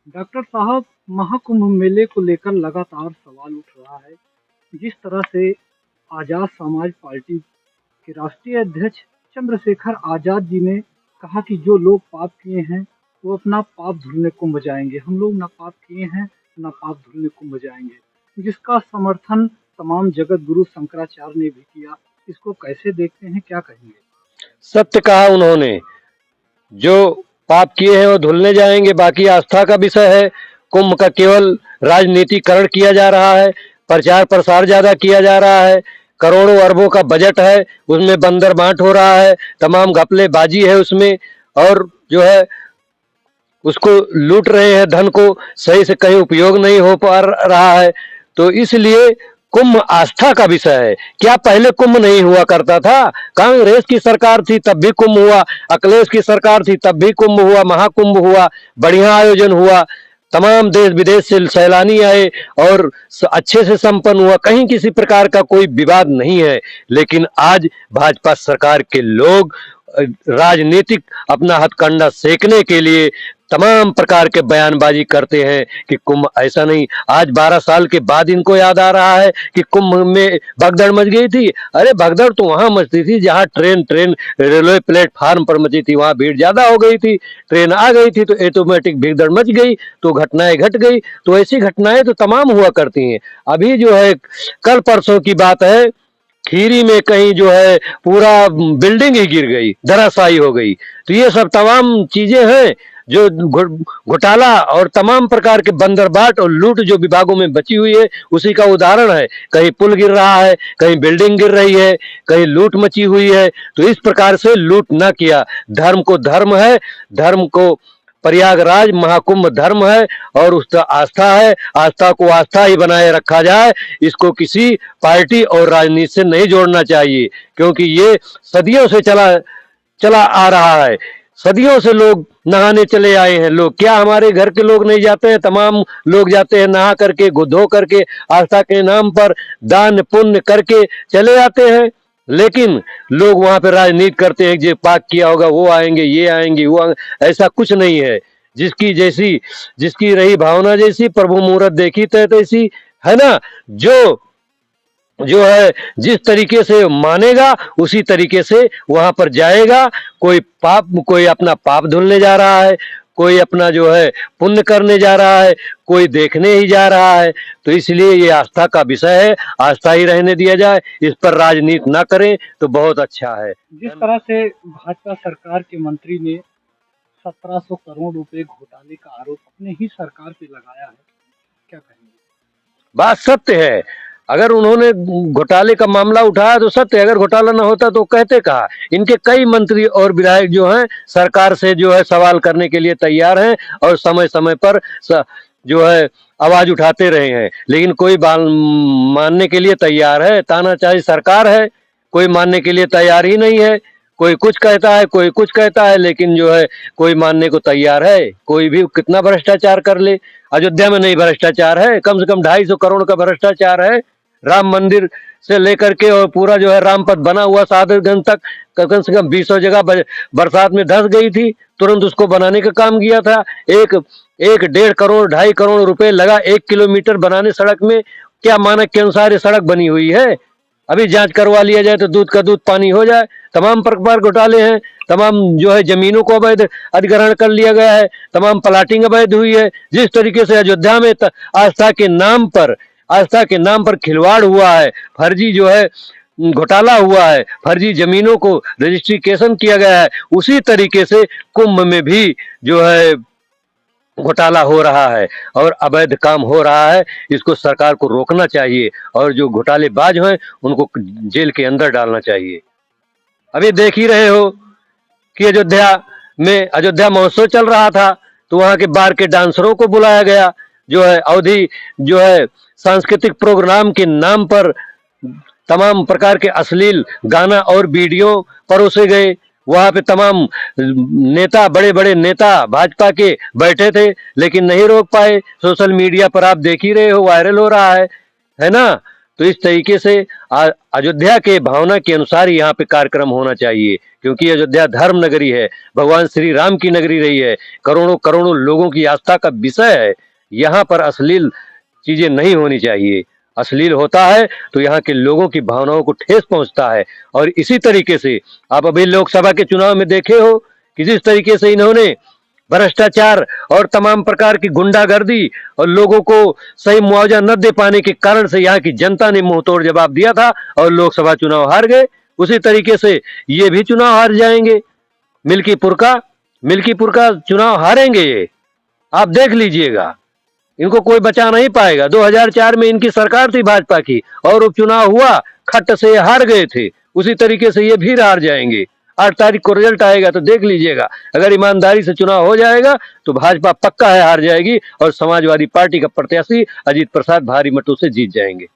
Doctor साहब, महाकुंभ मेले को लेकर लगातार सवाल उठ रहा है। जिस तरह से आजाद समाज पार्टी के राष्ट्रीय अध्यक्ष चंद्रशेखर आजाद जी ने कहा कि जो लोग पाप किए हैं वो अपना पाप धुलने कुंभ जाएंगे। हम लोग ना पाप किए हैं, ना पाप धुलने कुंभ जाएंगे, जिसका समर्थन तमाम जगत गुरु शंकराचार्य ने भी किया। इसको कैसे देखते हैं, क्या कहेंगे? सत्य कहा उन्होंने। जो पाप किए हैं वो धुलने जाएंगे, बाकी आस्था का विषय है। कुंभ का केवल राजनीतिकरण किया जा रहा है, प्रचार प्रसार ज्यादा किया जा रहा है। करोड़ों अरबों का बजट है, उसमें बंदर बांट हो रहा है, तमाम घपलेबाजी है उसमें। और जो है उसको लूट रहे हैं, धन को सही से कहीं उपयोग नहीं हो पा रहा है। तो इसलिए कुंभ आस्था का विषय है। क्या पहले कुंभ नहीं हुआ करता था? कांग्रेस की सरकार थी तब भी कुंभ हुआ, अखिलेश की सरकार थी तब भी कुंभ हुआ, महाकुंभ हुआ, बढ़िया आयोजन हुआ, तमाम देश विदेश से सैलानी आए और अच्छे से संपन्न हुआ, कहीं किसी प्रकार का कोई विवाद नहीं है। लेकिन आज भाजपा सरकार के लोग राजनीतिक अपना हथकंडा सेकने के लिए तमाम प्रकार के बयानबाजी करते हैं कि कुंभ ऐसा नहीं। आज 12 साल के बाद इनको याद आ रहा है कि कुंभ में भगदड़ मच गई थी। अरे भगदड़ तो वहां मचती थी जहां ट्रेन ट्रेन रेलवे प्लेटफार्म पर मची थी, वहां भीड़ ज्यादा हो गई थी। ट्रेन आ गई थी तो ऑटोमेटिक भगदड़ मच गई, तो घटनाएं घट गई। तो ऐसी घटनाएं तो तमाम हुआ करती हैं। अभी जो है कल परसों की बात है, खीरी में कहीं जो है पूरा बिल्डिंग ही गिर गई, धराशायी हो गई। तो ये सब तमाम चीजें हैं जो घोटाला और तमाम प्रकार के बंदरबाट और लूट जो विभागों में बची हुई है, उसी का उदाहरण है। कहीं पुल गिर रहा है, कहीं बिल्डिंग गिर रही है, कहीं लूट मची हुई है। तो इस प्रकार से लूट ना किया। धर्म को धर्म है, धर्म को प्रयागराज महाकुंभ धर्म है और उसका आस्था है। आस्था को आस्था ही बनाए रखा जाए, इसको किसी पार्टी और राजनीति से नहीं जोड़ना चाहिए, क्योंकि ये सदियों से चला चला आ रहा है। सदियों से लोग नहाने चले आए हैं। लोग क्या हमारे घर के लोग नहीं जाते हैं? तमाम लोग जाते हैं, नहा करके धो करके आस्था के नाम पर दान पुण्य करके चले आते हैं। लेकिन लोग वहां पर राजनीति करते हैं, जो पाक किया होगा वो आएंगे, ये आएंगे, वो आएंगे। ऐसा कुछ नहीं है। जिसकी जैसी, जिसकी रही भावना जैसी, प्रभु मुहूर्त देखी तय तैसी, है ना। जो जो है जिस तरीके से मानेगा उसी तरीके से वहां पर जाएगा। कोई अपना पाप धुलने जा रहा है, कोई अपना जो है पुण्य करने जा रहा है, कोई देखने ही जा रहा है। तो इसलिए ये आस्था का विषय है, आस्था ही रहने दिया जाए, इस पर राजनीति ना करें तो बहुत अच्छा है। जिस तरह से भाजपा सरकार के मंत्री ने 1700 करोड़ रुपए घोटाले का आरोप अपने ही सरकार पे लगाया है, क्या कहेंगे? बात सत्य है। अगर उन्होंने घोटाले का मामला उठाया तो सत्य है, अगर घोटाला ना होता तो कहते कहा। इनके कई मंत्री और विधायक जो हैं सरकार से जो है सवाल करने के लिए तैयार हैं और समय समय पर जो है आवाज उठाते रहे हैं, लेकिन कोई मानने के लिए तैयार है? तानाशाही सरकार है, कोई मानने के लिए तैयार ही नहीं है। कोई कुछ कहता है, कोई कुछ कहता है, लेकिन जो है कोई मानने को तैयार है? कोई भी कितना भ्रष्टाचार कर ले, अयोध्या में नहीं भ्रष्टाचार है? कम से कम 250 करोड़ का भ्रष्टाचार है। राम मंदिर से लेकर के और पूरा जो है रामपथ बना हुआ सादरगंज तक कम से कम 20 जगह बरसात में धंस गई थी, तुरंत उसको बनाने का काम किया था। एक एक 1.5 करोड़ 2.5 करोड़ रुपए लगा 1 किलोमीटर बनाने सड़क में। क्या मानक के अनुसार ये सड़क बनी हुई है? अभी जांच करवा लिया जाए तो दूध का दूध पानी हो जाए। तमाम प्रकार घोटाले हैं, तमाम जो है जमीनों को अवैध अधिग्रहण कर लिया गया है, तमाम प्लाटिंग अवैध हुई है। जिस तरीके से अयोध्या में आस्था के नाम पर खिलवाड़ हुआ है, फर्जी जो है घोटाला हुआ है, फर्जी जमीनों को रजिस्ट्रीकेशन किया गया है, उसी तरीके से कुंभ में भी जो है घोटाला हो रहा है और अवैध काम हो रहा है। इसको सरकार को रोकना चाहिए और जो घोटालेबाज हैं उनको जेल के अंदर डालना चाहिए। अभी देख ही रहे हो कि अयोध्या महोत्सव चल रहा था, तो वहां के बार के डांसरों को बुलाया गया। जो है अवधि जो है सांस्कृतिक प्रोग्राम के नाम पर तमाम प्रकार के अश्लील गाना और वीडियो परोसे गए। वहां पे तमाम नेता, बड़े बड़े नेता भाजपा के बैठे थे, लेकिन नहीं रोक पाए। सोशल मीडिया पर आप देख ही रहे हो, वायरल हो रहा है ना। तो इस तरीके से अयोध्या के भावना के अनुसार यहाँ पे कार्यक्रम होना चाहिए, क्योंकि अयोध्या धर्म नगरी है, भगवान श्री राम की नगरी रही है, करोड़ों करोड़ों लोगों की आस्था का विषय है। यहाँ पर अश्लील चीजें नहीं होनी चाहिए। अश्लील होता है तो यहाँ के लोगों की भावनाओं को ठेस पहुंचता है। और इसी तरीके से आप अभी लोकसभा के चुनाव में देखे हो कि जिस तरीके से इन्होंने भ्रष्टाचार और तमाम प्रकार की गुंडागर्दी और लोगों को सही मुआवजा न दे पाने के कारण से यहाँ की जनता ने मुंह तोड़ जवाब दिया था और लोकसभा चुनाव हार गए। उसी तरीके से ये भी चुनाव हार जाएंगे। मिल्कीपुर का चुनाव हारेंगे ये, आप देख लीजिएगा, इनको कोई बचा नहीं पाएगा। 2004 में इनकी सरकार थी भाजपा की और उपचुनाव हुआ, खट से हार गए थे। उसी तरीके से ये भी हार जाएंगे। 8 तारीख को रिजल्ट आएगा तो देख लीजिएगा, अगर ईमानदारी से चुनाव हो जाएगा तो भाजपा पक्का है हार जाएगी और समाजवादी पार्टी का प्रत्याशी अजीत प्रसाद भारी मतों से जीत जाएंगे।